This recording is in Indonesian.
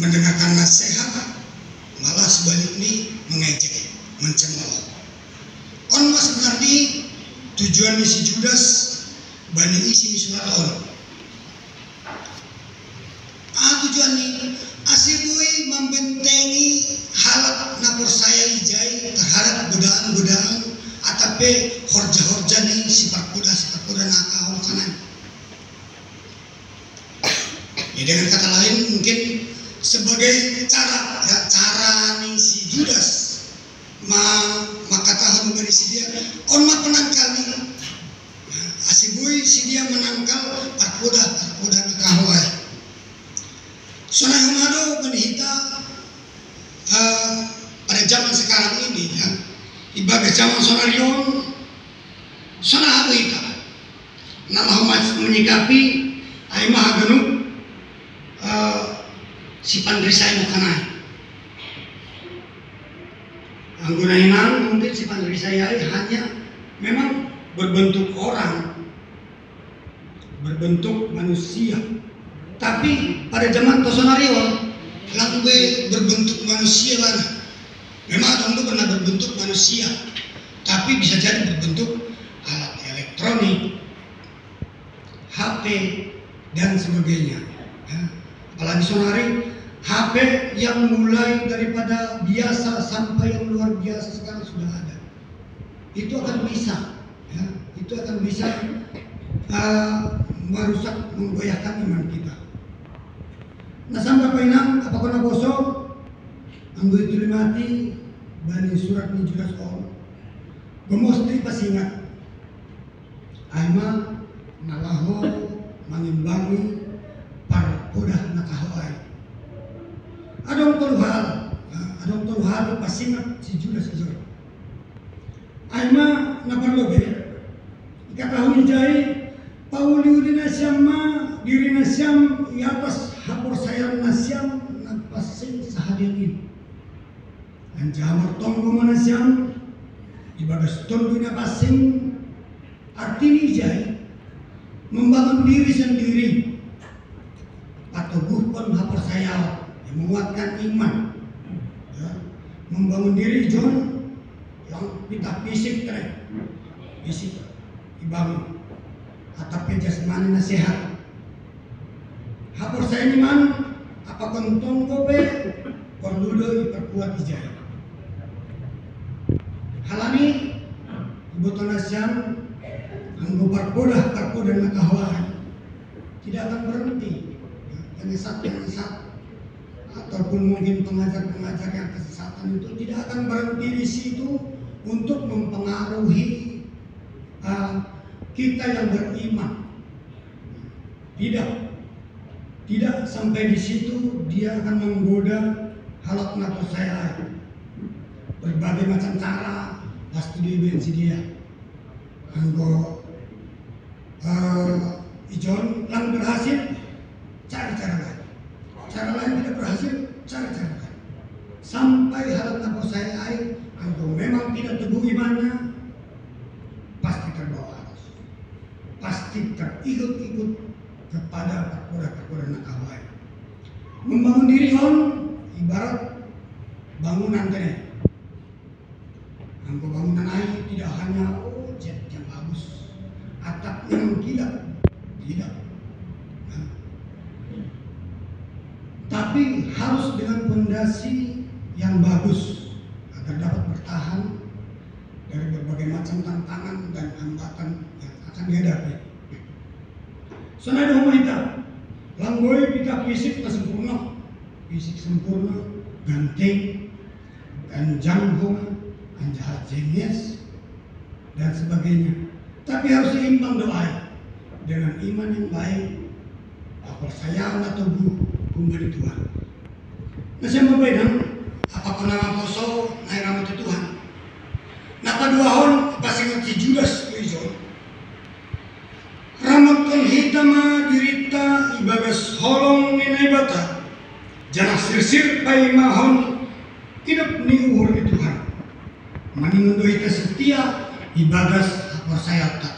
mendengarkan nasihat, malah sebaliknya mengejek, mencemooh. On mas sebenarnya tujuan si Judas bani isi misurat tujuan ini asibui membentengi halat napur saya ijai terhadap godaan-godaan atape horja-horja nih sifat kuda nakal kanan. Ya, dengan kata lain mungkin sebagai cara nih si Judas maka tahun memberi si dia on ma penangkal nih asibui si dia menangkal parkuda nakahwai. Sonai humado penihita pada zaman sekarang ini ya, ibadah zaman sonarion sona kita nama umat menyikapi aimah ganu si pandrisai mukanai anggunainan mungkin si pandrisai hanya memang berbentuk orang, berbentuk manusia. Tapi pada zaman Tosonario langbe berbentuk manusia mana? Memang ada pernah berbentuk manusia, tapi bisa jadi berbentuk alat elektronik, HP dan sebagainya. Ya. Apalagi sonari HP yang mulai daripada biasa sampai yang luar biasa sekarang sudah ada. Itu akan bisa, ya, itu akan bisa merusak, menggoyahkan iman kita. Nah sampai painang apakah na bosok anggo itu mati bani surat ni Judas on gemosti pasingat aima nalaho mangimbangi par udah nakahawai adong toluhal pasingat si Judas itu aima naparloge ikatahu jai pauli udinasyamma diri nasyam di atas hapur sayang nasyam napasin sahadian ini anjamar tonggo manasyam ibagas tonggo napasing artinya jai membangun diri sendiri atau pun hapur sayang yang menguatkan iman ya. Membangun diri John yang kita fisik fisik dibangun atap jasmani nasihat hapur saya ini man apa kontong kobe kondudo diperkuat ijai halani ibu tonasyam anggo parkoda nakahwai tidak akan berhenti yang sesat ataupun mungkin pengajar yang kesesatan itu tidak akan berhenti di situ untuk mempengaruhi kita yang beriman. Tidak sampai di situ dia akan menggoda halat nafsu saya. Berbagai macam cara pasti dibenci dia. Anggo ijon lang berhasil cari cara lain. Cara lain tidak berhasil cari cara lain. Sampai halat nafsu saya anggo memang tidak teguh imannya pasti terbawa arus. Pasti terikut-ikut kepada perkoda nakawai. Membangun diri on ibarat bangunan tadi. Angko bangunan air tidak hanya jet yang bagus, atapnya yang tidak. Nah. Tapi harus dengan fondasi yang bagus agar dapat bertahan dari berbagai macam tantangan dan hambatan yang akan dihadapi. Sonai humita, langgoi pita fisik sempurna, ganteng, ganjang anjahat jenius dan sebagainya. Tapi harus seimbang doa dengan iman yang baik, percayaan atau kumbali Tuhan. Nah saya membayang apakah nama poso naik rahmat Tuhan. Napa dua hon pasingat si Judas itu. Ramatkan hitama dirita ibagas holong ninay bata janah sirsir paimahon hidup ni uhur ni Tuhan maningundo ita setia ibagas apa saya tak